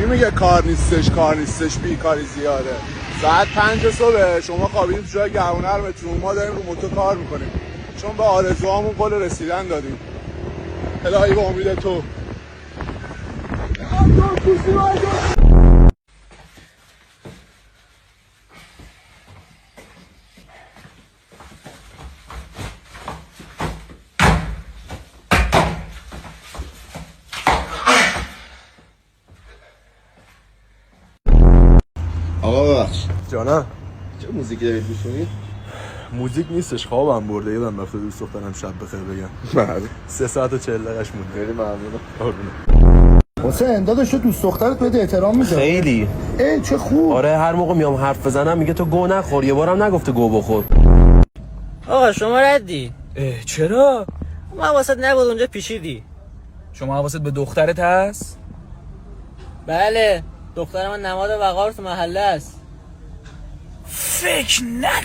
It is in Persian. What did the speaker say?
کی میگه کار نیستش بیکاری زیاده. ساعت 5 صبح شما خوابیدید تو جای گهونرمتون، ما داریم رو موتور کار میکنیم چون به آرزوهامون قول رسیدن دادیم. الهی به امید تو. آقا ببخش جانم. چه موزیکی دارید میشونید؟ موزیک نیستش، خوابم برده. یادم رفته دوست دخترم شب بخیر بگم. بله 3 ساعت و 40 دقیقش مونده. خیلی ممنونم. قربونت. حسین داداش تو دوست دخترت بهت احترام میذاره خیلی. چه خوب. آره هر موقع میام حرف بزنم میگه تو گو نخور. یه بارم نگفته گو بخور. آقا شما ردی؟ چرا؟ ما حواست نبود اونجا پیشیدی. شما حواست به دخترت هست؟ بله دختر من نماد وقار تو محله است. فکر نکن.